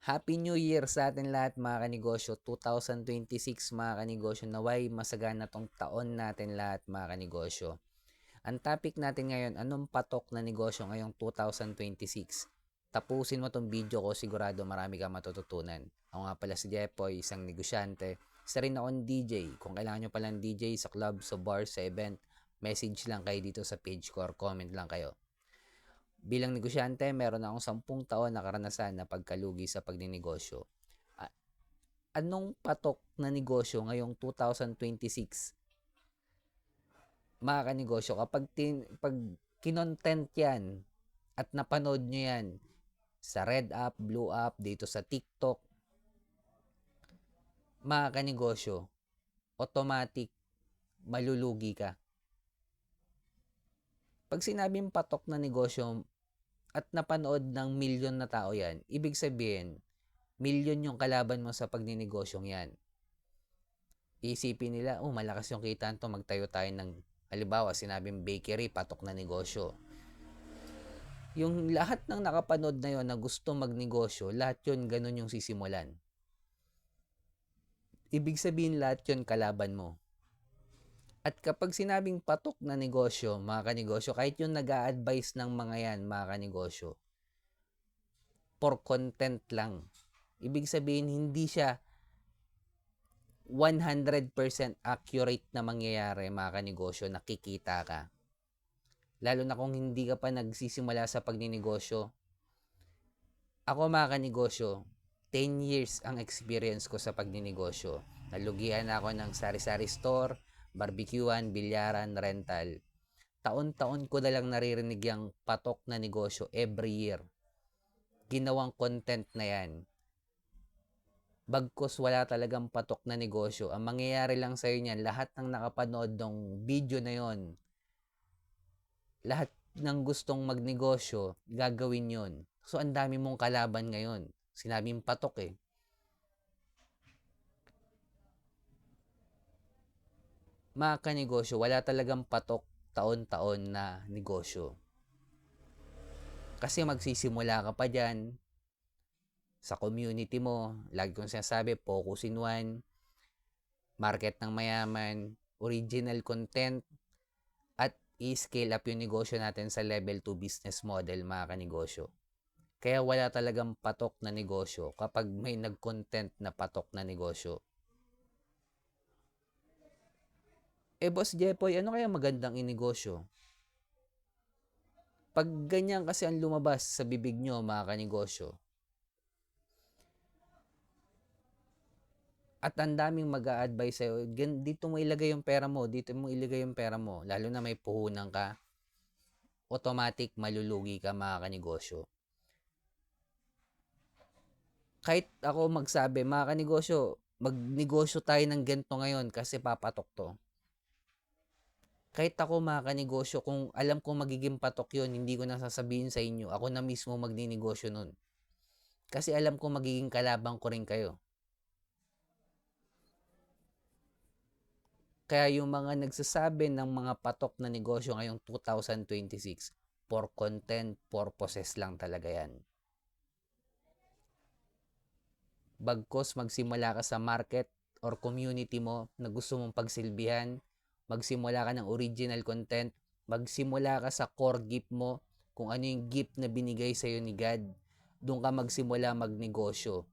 Happy New Year sa atin lahat mga kanegosyo. 2026 mga kanegosyo, naway masagana tong taon natin lahat mga kanegosyo. Ang topic natin ngayon, anong patok na negosyo ngayong 2026? Tapusin mo tong video ko, sigurado marami kang matututunan. Ako nga pala si Jepoy, isang negosyante. Isa rin akong DJ. Kung kailangan nyo palang DJ sa club, sa bar, sa event, message lang kayo dito sa page ko or comment lang kayo. Bilang negosyante, meron akong 10 taon na karanasan na pagkalugi sa pagninegosyo. Anong patok na negosyo ngayong 2026? Mga kanegosyo, pag kinontent yan at napanood nyo yan sa Red App, Blue App, dito sa TikTok, mga kanegosyo, automatic malulugi ka. Pag sinabing patok na negosyo at napanood ng milyon na tao yan, ibig sabihin, milyon yung kalaban mo sa pagninegosyong yan. Isipin nila, malakas yung kita nito, magtayo tayo ng, halimbawa, sinabing bakery, patok na negosyo. Yung lahat ng nakapanood na yon na gusto magnegosyo, lahat yon ganun yung sisimulan. Ibig sabihin lahat yon kalaban mo. At kapag sinabing patok na negosyo, mga kanegosyo, kahit yung nag-a-advise ng mga yan, mga kanegosyo, for content lang. Ibig sabihin, hindi siya 100% accurate na mangyayari, mga kanegosyo, nakikita ka. Lalo na kung hindi ka pa nagsisimula sa pagninegosyo. Ako, mga kanegosyo, 10 years ang experience ko sa pagninegosyo. Nalugian ako ng sari-sari store, barbecuean, bilyaran, rental. Taon-taon ko na lang naririnig yung patok na negosyo every year. Ginawang content na yan. Bagkus wala talagang patok na negosyo. Ang mangyayari lang sa'yo niyan, lahat ng nakapanood ng video na yon, lahat ng gustong magnegosyo, gagawin yon. So, ang dami mong kalaban ngayon. Sinabing patok eh. Mga kanegosyo, wala talagang patok taon-taon na negosyo. Kasi magsisimula ka pa dyan sa community mo. Lagi kong sinasabi, focus in one, market ng mayaman, original content, at i-scale up yung negosyo natin sa level 2 business model, mga kanegosyo. Kaya wala talagang patok na negosyo kapag may nag-content na patok na negosyo. Boss Jepoy, ano kaya magandang inegosyo? Pag ganyan kasi ang lumabas sa bibig nyo, mga kanegosyo, at ang daming mag-a-advise sa'yo, dito mo ilagay yung pera mo, dito mo ilagay yung pera mo, lalo na may puhunan ka, automatic malulugi ka, mga kanegosyo. Kahit ako magsabi, mga kanegosyo, magnegosyo tayo ng ganito ngayon kasi papatok to. Kahit ako, mga kanegosyo, kung alam ko magiging patok yun, hindi ko na sasabihin sa inyo. Ako na mismo magninegosyo nun. Kasi alam ko magiging kalabang ko rin kayo. Kaya yung mga nagsasabi ng mga patok na negosyo ngayong 2026, for content purposes lang talaga yan. Bagkos magsimula ka sa market or community mo na gusto mong pagsilbihan, magsimula ka ng original content, magsimula ka sa core gift mo, kung ano yung gift na binigay sa'yo ni God, doon ka magsimula magnegosyo.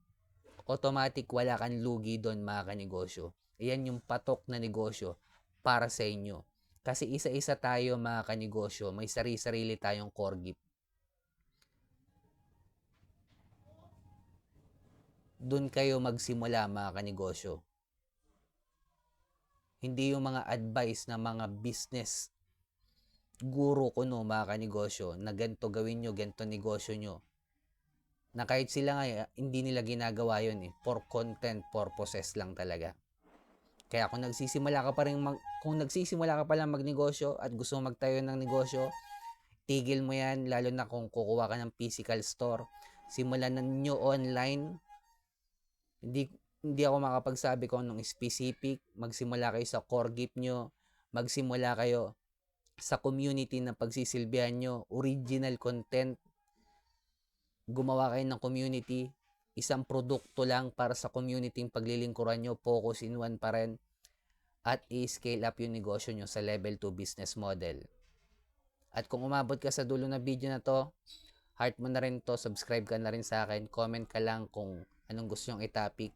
Automatic wala kang lugi doon, mga kanegosyo. Iyan yung patok na negosyo para sa inyo. Kasi isa-isa tayo, mga kanegosyo, may sarili-sarili tayong core gift. Doon kayo magsimula, mga kanegosyo. Hindi yung mga advice na mga business guru ko, no, mga kanegosyo, na ganito gawin nyo, ganito negosyo nyo. Na kahit sila nga, hindi nila ginagawa yun eh. For content purposes lang talaga. Kaya kung nagsisimula ka pa lang magnegosyo at gusto mo magtayo ng negosyo, tigil mo yan, lalo na kung kukuha ka ng physical store. Simulan na nyo online. Hindi ako makapagsabi kung anong specific. Magsimula kayo sa core gift nyo. Magsimula kayo sa community na pagsisilbihan nyo. Original content. Gumawa kayo ng community. isang produkto lang para sa community yung paglilingkuran nyo, focus in one pa rin, at i-scale up yung negosyo nyo sa level 2 business model. At kung umabot ka sa dulo na video na to, heart mo na rin to, subscribe ka na rin sa akin, comment ka lang kung anong gusto nyong i-topic.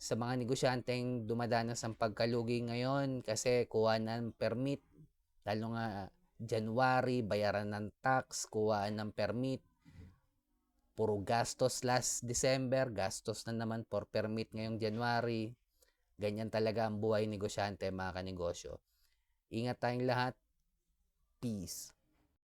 Sa mga negosyanteng dumadanas ng pagkalugi ngayon kasi kuha ng permit, lalo nga January, bayaran ng tax, kuhaan ng permit, puro gastos last December, gastos na naman for permit ngayong January. Ganyan talaga ang buhay negosyante, mga kanegosyo. Ingat tayong lahat. Peace.